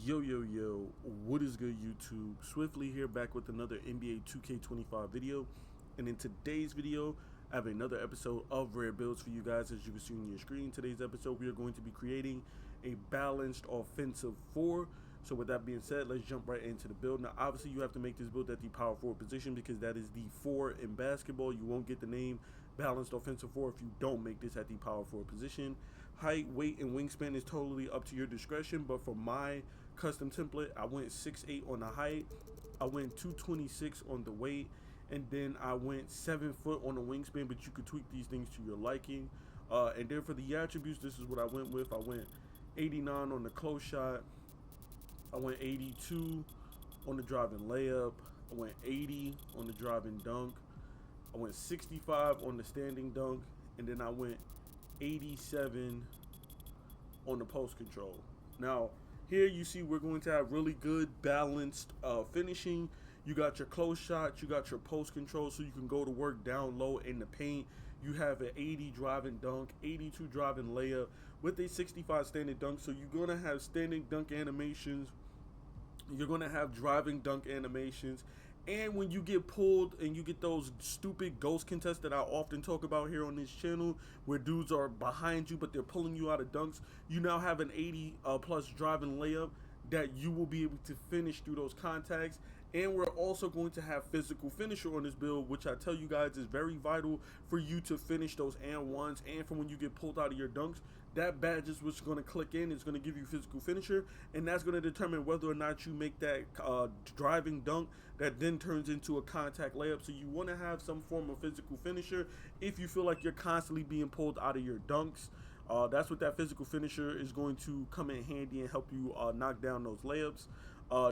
Yo, what is good, YouTube? Swiftly here, back with another NBA 2K25 video. And in today's video, I have another episode of Rare Builds for you guys. As you can see on your screen, today's episode, we are going to be creating a balanced offensive four. So with that being said, let's jump right into the build. Now, obviously, you have to make this build at the power forward position because that is the four in basketball. You won't get the name balanced offensive four if you don't make this at the power forward position. Height, weight, and wingspan is totally up to your discretion, but for my custom template, I went 6'8" on the height, I went 226 on the weight, and then I went 7 foot on the wingspan, but you could tweak these things to your liking. And then for the attributes, this is what I went with. I went 89 on the close shot, I went 82 on the driving layup, I went 80 on the driving dunk, I went 65 on the standing dunk, and then I went 87 on the post control. Now, here you see we're going to have really good balanced finishing. You got your close shot, you got your post control, so you can go to work down low in the paint. You have an 80 driving dunk, 82 driving layup with a 65 standing dunk. So you're going to have standing dunk animations. You're going to have driving dunk animations. And when you get pulled and you get those stupid ghost contests that I often talk about here on this channel, where dudes are behind you but they're pulling you out of dunks, you now have an 80 plus driving layup that you will be able to finish through those contacts. And we're also going to have physical finisher on this build, which I tell you guys is very vital for you to finish those and ones, and for when you get pulled out of your dunks. That badge is what's going to click in. It's going to give you physical finisher, and that's going to determine whether or not you make that driving dunk that then turns into a contact layup. So you want to have some form of physical finisher if you feel like you're constantly being pulled out of your dunks. That's what that physical finisher is going to come in handy and help you knock down those layups.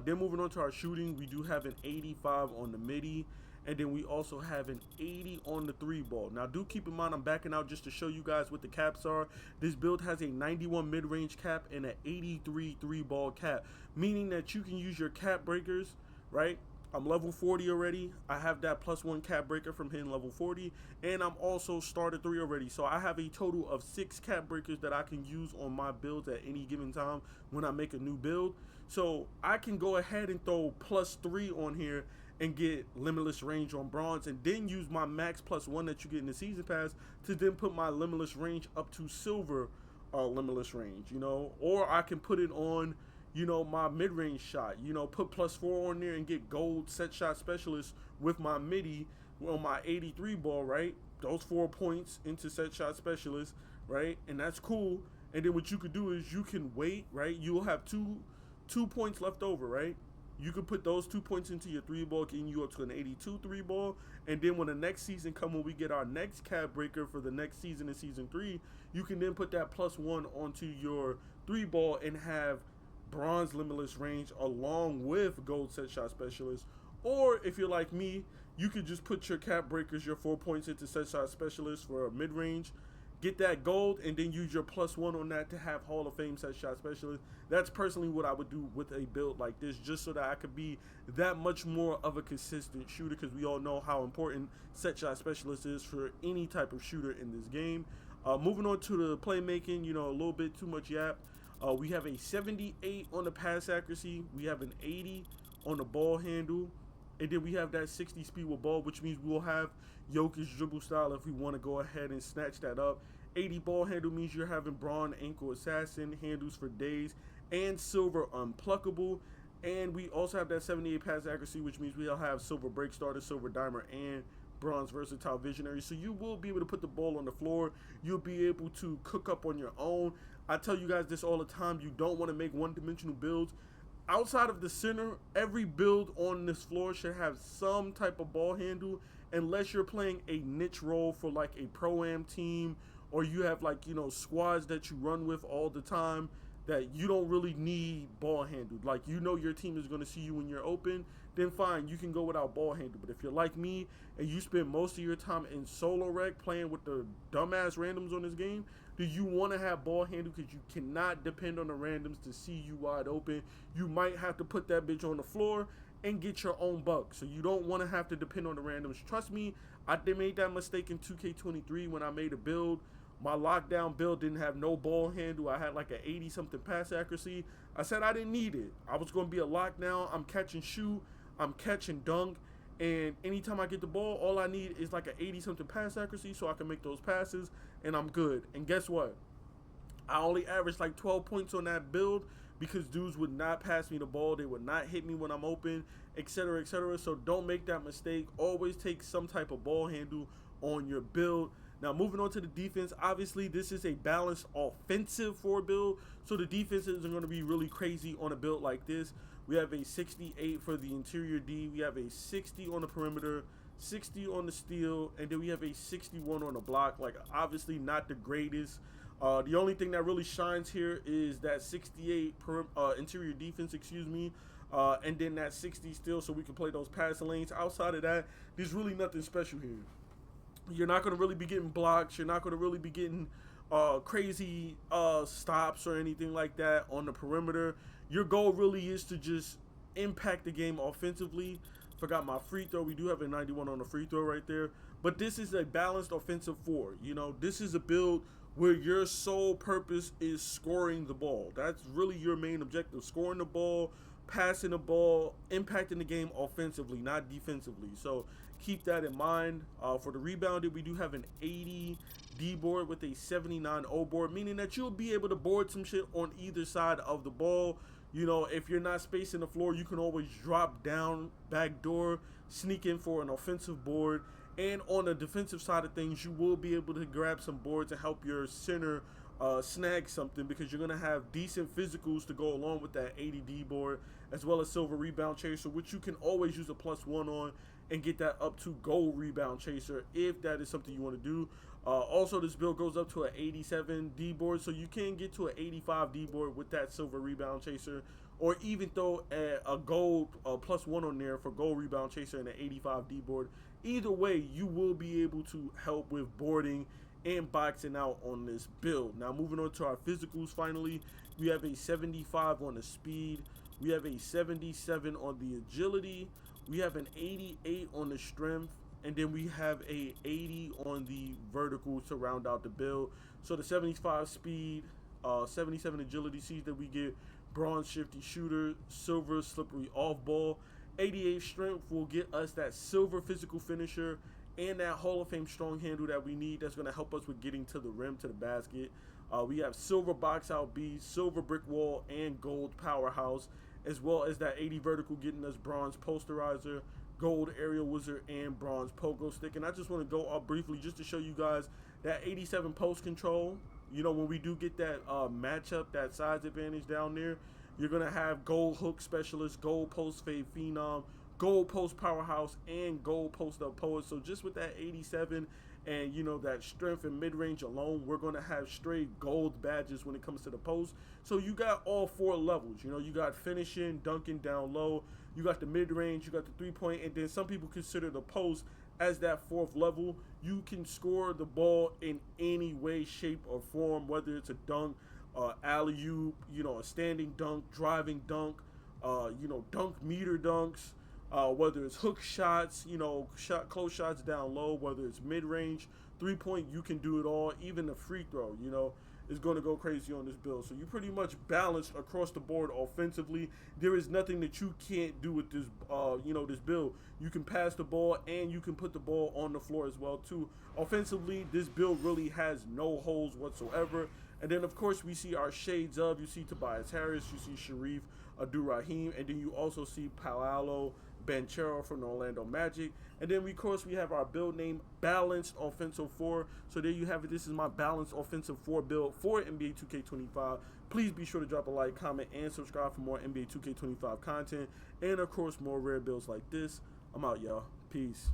Then moving on to our shooting, we do have an 85 on the midi, and then we also have an 80 on the three ball. Now, do keep in mind I'm backing out just to show you guys what the caps are. This build has a 91 mid-range cap and an 83 three ball cap, meaning that you can use your cap breakers, right? I'm level 40 already. I have that +1 cap breaker from hitting level 40, and I'm also starter 3 already. So I have a total of 6 cap breakers that I can use on my builds at any given time when I make a new build. So I can go ahead and throw +3 on here and get limitless range on bronze, and then use my max +1 that you get in the season pass to then put my limitless range up to silver limitless range, you know. Or I can put it on, you know, my mid-range shot, you know, put +4 on there and get gold set shot specialist with my midi on my 83 ball, right? Those 4 points into set shot specialist, right? And that's cool. And then what you could do is you can wait, right? You'll have two points left over, right? You could put those 2 points into your three ball, getting you up to an 82 three ball. And then when the next season comes, when we get our next cap breaker for the next season in season 3, you can then put that +1 onto your three ball and have bronze limitless range along with gold set shot specialist. Or if you're like me, you could just put your cap breakers, your 4 points into set shot specialist for a mid range, get that gold, and then use your +1 on that to have Hall of Fame set shot specialist. That's personally what I would do with a build like this, just so that I could be that much more of a consistent shooter, because we all know how important set shot specialist is for any type of shooter in this game. Moving on to the playmaking, you know, a little bit too much yap. We have a 78 on the pass accuracy. We have an 80 on the ball handle. And then we have that 60 speed with ball, which means we'll have Jokic dribble style if we want to go ahead and snatch that up. 80 ball handle means you're having bronze ankle assassin, handles for days, and silver unpluckable. And we also have that 78 pass accuracy, which means we'll have silver break starter, silver dimer, and bronze versatile visionary. So you will be able to put the ball on the floor. You'll be able to cook up on your own. I tell you guys this all the time. You don't want to make one-dimensional builds. Outside of the center, every build on this floor should have some type of ball handle, unless you're playing a niche role for like a pro-am team, or you have, like, you know, squads that you run with all the time that you don't really need ball handled. Like, you know your team is going to see you when you're open, then fine, you can go without ball handle. But if you're like me and you spend most of your time in solo rec playing with the dumbass randoms on this game, do you want to have ball handle, because you cannot depend on the randoms to see you wide open. You might have to put that bitch on the floor and get your own buck. So you don't want to have to depend on the randoms. Trust me, I made that mistake in 2K23 when I made a build. My lockdown build didn't have no ball handle. I had like an 80 something pass accuracy. I said I didn't need it. I was going to be a lock now. I'm catch and shoot. I'm catch and dunk. And anytime I get the ball, all I need is like an 80-something pass accuracy so I can make those passes, and I'm good. And guess what? I only averaged like 12 points on that build because dudes would not pass me the ball. They would not hit me when I'm open, etc., etc. So don't make that mistake. Always take some type of ball handle on your build. Now, moving on to the defense, obviously, this is a balanced offensive forward build, so the defense isn't going to be really crazy on a build like this. We have a 68 for the interior D. We have a 60 on the perimeter, 60 on the steal, and then we have a 61 on the block. Like, obviously not the greatest. The only thing that really shines here is that 68 interior defense, and then that 60 steal so we can play those passing lanes. Outside of that, there's really nothing special here. You're not going to really be getting blocks. You're not going to really be getting crazy stops or anything like that on the perimeter. Your goal really is to just impact the game offensively. Forgot my free throw. We do have a 91 on the free throw right there. But this is a balanced offensive forward. You know, this is a build where your sole purpose is scoring the ball. That's really your main objective. Scoring the ball, passing the ball, impacting the game offensively, not defensively. So keep that in mind. For the rebounding, we do have an 80 D board with a 79 O board, meaning that you'll be able to board some shit on either side of the ball. You know, if you're not spacing the floor, you can always drop down, backdoor, sneak in for an offensive board. And on the defensive side of things, you will be able to grab some boards and help your center snag something, because you're going to have decent physicals to go along with that 80D board, as well as silver rebound chaser, which you can always use a +1 on and get that up to gold rebound chaser if that is something you want to do. Also, this build goes up to an 87 D board, so you can get to an 85 D board with that silver rebound chaser, or even throw a gold +1 on there for gold rebound chaser and an 85 D board. Either way, you will be able to help with boarding and boxing out on this build. Now, moving on to our physicals, finally, we have a 75 on the speed. We have a 77 on the agility. We have an 88 on the strength. And then we have a 80 on the vertical to round out the build. So the 75 speed, 77 agility sees that we get bronze shifty shooter, silver slippery off ball. 88 strength will get us that silver physical finisher and that Hall of Fame strong handle that we need. That's going to help us with getting to the rim, to the basket. We have silver box out B, silver brick wall, and gold powerhouse, as well as that 80 vertical getting us bronze posterizer, gold aerial wizard, and bronze pogo stick. And I just want to go up briefly just to show you guys that 87 post control. You know, when we do get that matchup, that size advantage down there, you're going to have gold hook specialist, gold post fade phenom, gold post powerhouse, and gold post up poet. So just with that 87 and, you know, that strength and mid-range alone, we're going to have straight gold badges when it comes to the post. So you got all 4 levels. You know, you got finishing, dunking down low, you got the mid-range, you got the 3-point, and then some people consider the post as that 4th level. You can score the ball in any way, shape, or form, whether it's a dunk, alley-oop, you know, a standing dunk, driving dunk, you know, dunk meter dunks, whether it's hook shots, you know, close shots down low, whether it's mid-range, 3-point, you can do it all. Even the free throw, you know, is going to go crazy on this build. So you pretty much balanced across the board offensively. There is nothing that you can't do with this, you know, this build. You can pass the ball and you can put the ball on the floor as well too. Offensively, this build really has no holes whatsoever. And then, of course, we see our shades of, you see Tobias Harris, you see Sharif Abdur-Rahim, and then you also see Paolo Banchero from the Orlando Magic. And then, of course, we have our build name, Balanced Offensive 4. So there you have it. This is my Balanced Offensive 4 build for NBA 2K25. Please be sure to drop a like, comment, and subscribe for more NBA 2K25 content. And, of course, more rare builds like this. I'm out, y'all. Peace.